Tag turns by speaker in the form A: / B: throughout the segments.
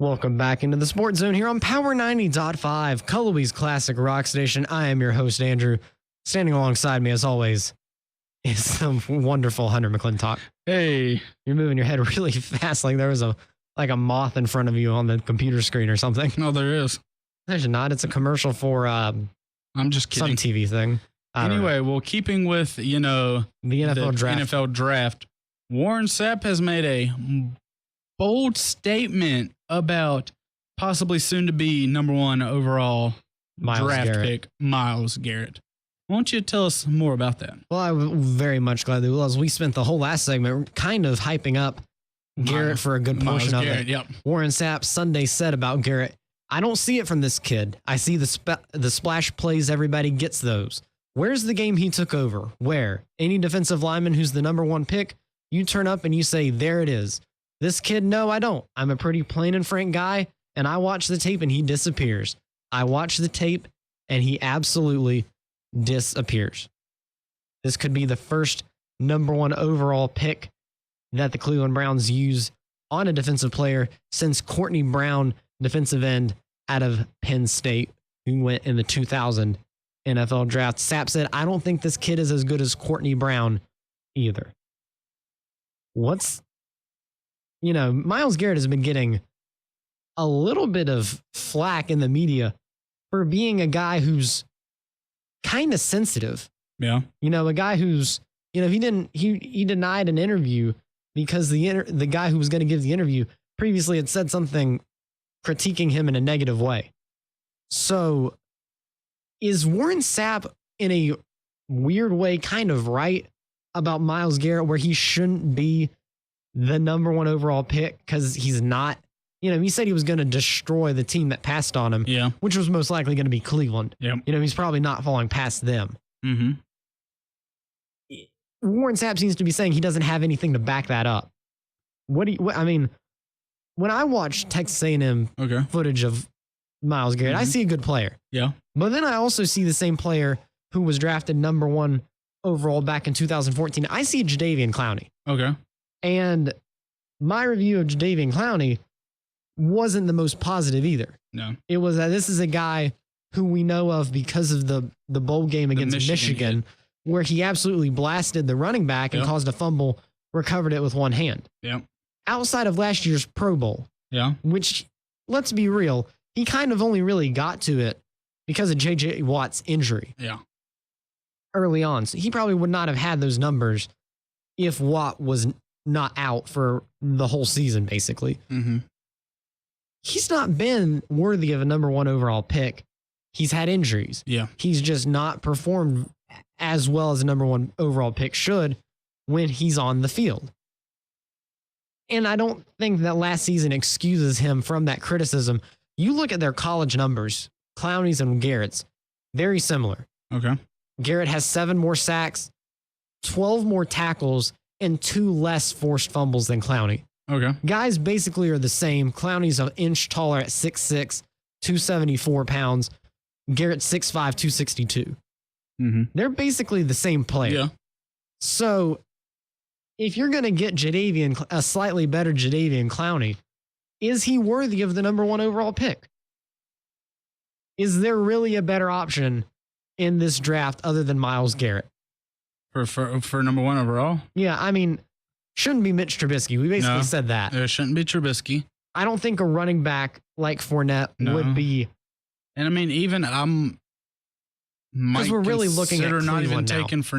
A: Welcome back into the Sports Zone here on Power 90.5, Cullowhee's Classic Rock Station. I am your host, Andrew. Standing alongside me, as always, is the wonderful Hunter McClintock.
B: Hey.
A: You're moving your head really fast, like there was a moth in front of you on the computer screen or something.
B: No, there is.
A: There's not. It's a commercial for
B: I'm just kidding.
A: some TV thing.
B: Anyway, well, keeping with,
A: the NFL
B: draft, Warren Sapp has made a bold statement about possibly soon to be number one overall draft pick, Myles Garrett. Why don't you tell us more about that?
A: Well, I'm very much glad that we spent the whole last segment kind of hyping up Garrett for a good portion of it.
B: Yep.
A: Warren Sapp Sunday said about Garrett, I don't see it from this kid. I see the splash plays. Everybody gets those. Where's the game he took over? Where? Any defensive lineman who's the number one pick, you turn up and you say, there it is. This kid, no, I don't. I'm a pretty plain and frank guy, and I watch the tape and he disappears. I watch the tape and he absolutely disappears. This could be the first number one overall pick that the Cleveland Browns use on a defensive player since Courtney Brown, defensive end out of Penn State, who went in the 2000 NFL draft. Sapp said, I don't think this kid is as good as Courtney Brown either. Myles Garrett has been getting a little bit of flack in the media for being a guy who's kind of sensitive.
B: Yeah.
A: A guy who's, he denied an interview because the guy who was going to give the interview previously had said something critiquing him in a negative way. So is Warren Sapp in a weird way kind of right about Myles Garrett where he shouldn't be the number one overall pick because he's not, he said he was going to destroy the team that passed on him, which was most likely going to be Cleveland.
B: Yep.
A: He's probably not falling past them.
B: Mm-hmm.
A: Warren Sapp seems to be saying he doesn't have anything to back that up. When I watch Texas A&M footage of Myles Garrett, I see a good player.
B: Yeah.
A: But then I also see the same player who was drafted number one overall back in 2014. I see Jadeveon Clowney.
B: Okay.
A: And my review of Jadeveon Clowney wasn't the most positive either.
B: No.
A: It was that this is a guy who we know of because of the bowl game against Michigan where he absolutely blasted the running back and caused a fumble, recovered it with one hand.
B: Yeah.
A: Outside of last year's Pro Bowl.
B: Yeah.
A: Which, let's be real, he kind of only really got to it because of J.J. Watt's injury.
B: Yeah.
A: Early on. So he probably would not have had those numbers if Watt was not out for the whole season, basically.
B: Mm-hmm.
A: He's not been worthy of a number one overall pick. He's had injuries.
B: Yeah.
A: He's just not performed as well as a number one overall pick should when he's on the field. And I don't think that last season excuses him from that criticism. You look at their college numbers, Clowney's and Garrett's, very similar.
B: Okay.
A: Garrett has 7 more sacks, 12 more tackles, and 2 less forced fumbles than Clowney.
B: Okay.
A: Guys basically are the same. Clowney's an inch taller at 6'6", 274 pounds. Garrett's 6'5", 262.
B: Mm-hmm.
A: They're basically the same player.
B: Yeah.
A: So if you're going to get a slightly better Jadeveon Clowney, is he worthy of the number one overall pick? Is there really a better option in this draft other than Myles Garrett?
B: For number one overall?
A: Yeah, shouldn't be Mitch Trubisky. We basically said that.
B: It shouldn't be Trubisky.
A: I don't think a running back like Fournette would be.
B: And even
A: because we're really looking at
B: not even
A: now.
B: taking for,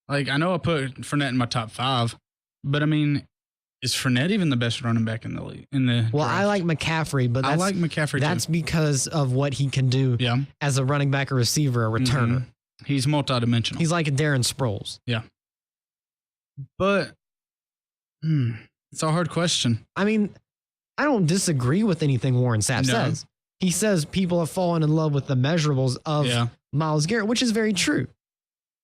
B: I know I put Fournette in my top 5, but is Fournette even the best running back in the league?
A: Well, I like McCaffrey, but
B: I like McCaffrey
A: that's
B: too.
A: because of what he can do as a running back, a receiver, a returner.
B: Mm-hmm. He's multidimensional.
A: He's like a Darren Sproles.
B: Yeah. But it's a hard question.
A: I don't disagree with anything Warren Sapp says. He says people have fallen in love with the measurables of Myles Garrett, which is very true.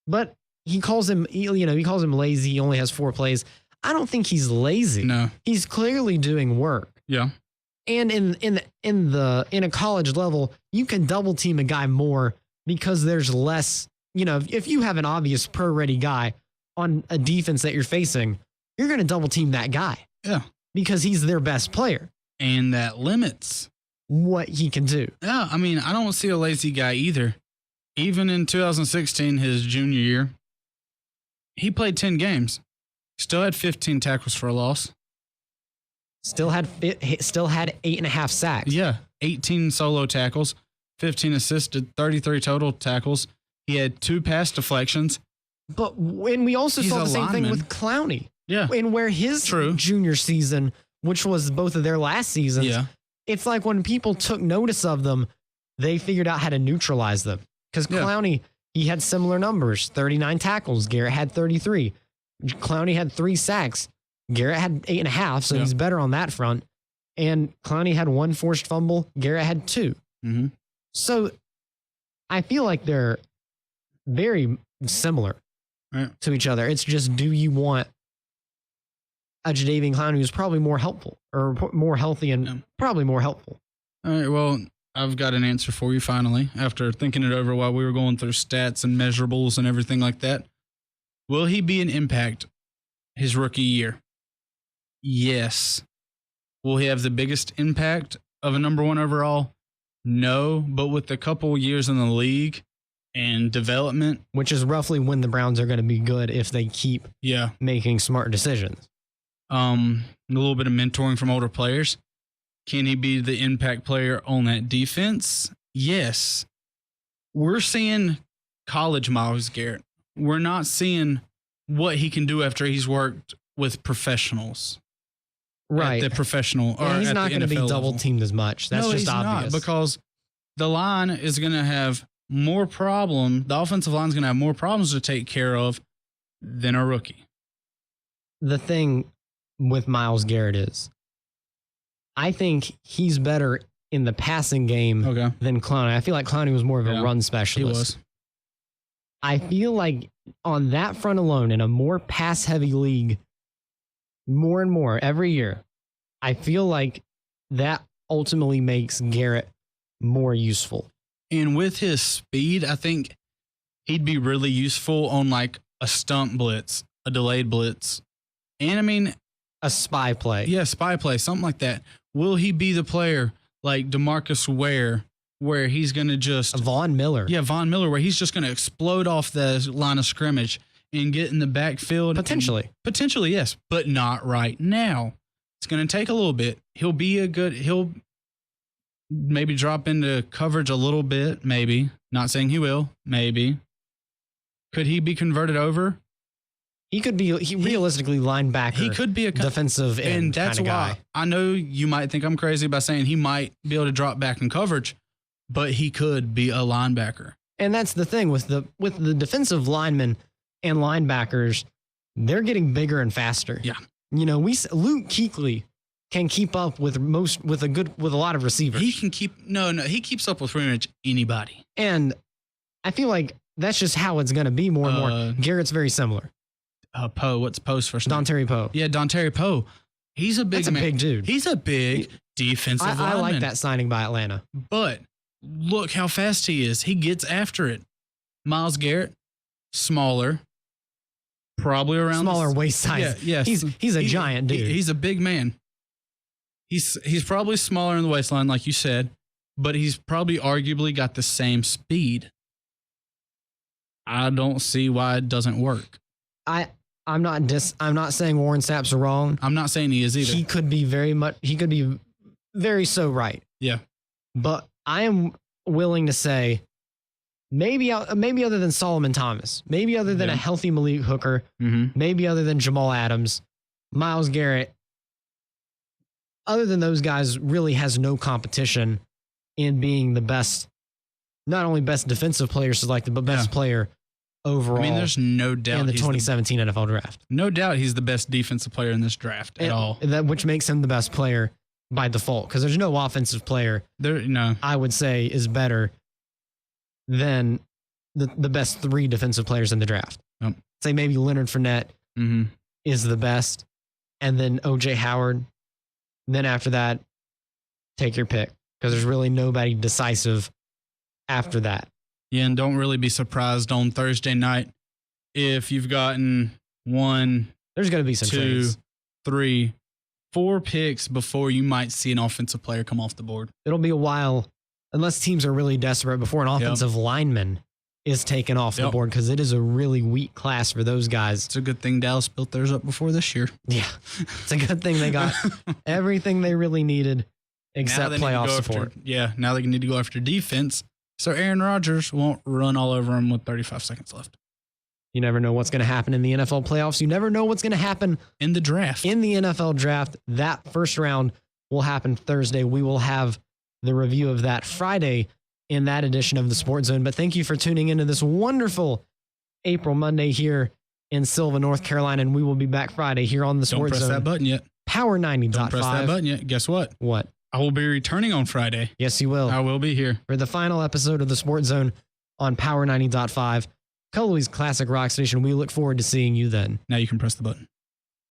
A: But he calls him lazy. He only has 4 plays. I don't think he's lazy.
B: No.
A: He's clearly doing work.
B: Yeah.
A: And in a college level, you can double team a guy more because there's less, if you have an obvious pro ready guy on a defense that you're facing, you're going to double team that guy.
B: Yeah.
A: Because he's their best player.
B: And that limits
A: what he can do.
B: Yeah, I mean, I don't see a lazy guy either. Even in 2016, his junior year, he played 10 games. Still had 15 tackles for a loss.
A: Still had 8.5 sacks.
B: Yeah, 18 solo tackles, 15 assisted, 33 total tackles. He had 2 pass deflections.
A: But when we also saw the same thing with Clowney.
B: Yeah.
A: And where his junior season, which was both of their last seasons, it's like when people took notice of them, they figured out how to neutralize them. Because Clowney, he had similar numbers, 39 tackles. Garrett had 33. Clowney had 3 sacks. Garrett had 8.5, so he's better on that front. And Clowney had 1 forced fumble. Garrett had 2.
B: Mm-hmm.
A: So I feel like they're very similar to each other. It's just, do you want a Jadeveon Clowney who's probably more helpful or more healthy and probably more helpful?
B: All right, well, I've got an answer for you finally after thinking it over while we were going through stats and measurables and everything like that. Will he be an impact his rookie year? Yes. Will he have the biggest impact of a number 1 overall? No, but with a couple years in the league and development,
A: which is roughly when the Browns are going to be good if they keep making smart decisions.
B: A little bit of mentoring from older players. Can he be the impact player on that defense? Yes. We're seeing college Myles Garrett. We're not seeing what he can do after he's worked with professionals.
A: Right.
B: At the professional.
A: Yeah, he's not going to be double teamed as much. That's just obvious.
B: Not, because the line is going to have more problem. The offensive line is going to have more problems to take care of than a rookie.
A: The thing with Myles Garrett is, I think he's better in the passing game than Clowney. I feel like Clowney was more of a run specialist.
B: He was.
A: I feel like on that front alone, in a more pass-heavy league, more and more every year, I feel like that ultimately makes Garrett more useful.
B: And with his speed, I think he'd be really useful on like a stunt blitz, a delayed blitz, and I mean
A: a spy play.
B: Yeah, spy play, something like that. Will he be the player like DeMarcus Ware, where he's going to just
A: Von Miller?
B: Yeah, Von Miller, where he's just going to explode off the line of scrimmage and get in the backfield.
A: Potentially,
B: yes, but not right now. It's going to take a little bit. He'll maybe drop into coverage a little bit, maybe. Not saying he will, maybe. Could he be converted over?
A: He could be, realistically, linebacker.
B: He could be a
A: defensive end,
B: and that's
A: kind of
B: why
A: guy.
B: I know you might think I'm crazy by saying he might be able to drop back in coverage, but he could be a linebacker.
A: And that's the thing with the defensive linemen and linebackers, they're getting bigger and faster.
B: Yeah.
A: You know, Luke Kuechly can keep up with a lot of receivers.
B: He keeps up with pretty much anybody.
A: And I feel like that's just how it's going to be more and more. Garrett's very similar.
B: Poe, what's Poe's first name?
A: Dontari Poe.
B: Yeah, Dontari Poe. He's a big
A: big dude.
B: He's a big defensive lineman.
A: I like that signing by Atlanta.
B: But look how fast he is. He gets after it. Myles Garrett, smaller, probably around
A: smaller waist size.
B: Yeah, yes.
A: He's a giant dude.
B: He's a big man. He's probably smaller in the waistline, like you said, but he's probably arguably got the same speed. I don't see why it doesn't work.
A: I'm not saying Warren Sapp's wrong.
B: I'm not saying he is either.
A: He could be very so right.
B: Yeah.
A: But I am willing to say maybe other than Solomon Thomas, maybe other than a healthy Malik Hooker, maybe other than Jamal Adams, Myles Garrett, other than those guys, really has no competition in being the best, not only best defensive player selected, but best player overall.
B: I mean, there's no doubt
A: in the 2017 NFL draft.
B: No doubt he's the best defensive player in this draft at all.
A: Which makes him the best player by default, because there's no offensive player I would say is better than the best 3 defensive players in the draft.
B: Yep.
A: Say maybe Leonard Fournette is the best, and then O.J. Howard. Then after that, take your pick, because there's really nobody decisive after that.
B: Yeah, and don't really be surprised on Thursday night if you've gotten 1,
A: there's going to be some
B: 2,
A: trades.
B: 3, 4 picks before you might see an offensive player come off the board.
A: It'll be a while, unless teams are really desperate, before an offensive lineman is taken off the board, because it is a really weak class for those guys.
B: It's a good thing Dallas built theirs up before this year.
A: Yeah, it's a good thing they got everything they really needed except playoff support.
B: Now they need to go after defense, so Aaron Rodgers won't run all over him with 35 seconds left.
A: You never know what's going to happen in the NFL playoffs. You never know what's going to happen
B: in the draft.
A: In the NFL draft, that first round will happen Thursday. We will have the review of that Friday in that edition of the Sports Zone. But thank you for tuning into this wonderful April Monday here in Sylva, North Carolina. And we will be back Friday here on the Sports Zone.
B: Don't press that button yet.
A: Power 90.5.
B: Don't press that button yet. Guess what?
A: What?
B: I will be returning on Friday.
A: Yes, you will.
B: I will be here.
A: For the final episode of the Sports Zone on Power 90.5, Cullowhee's Classic Rock Station. We look forward to seeing you then.
B: Now you can press the button.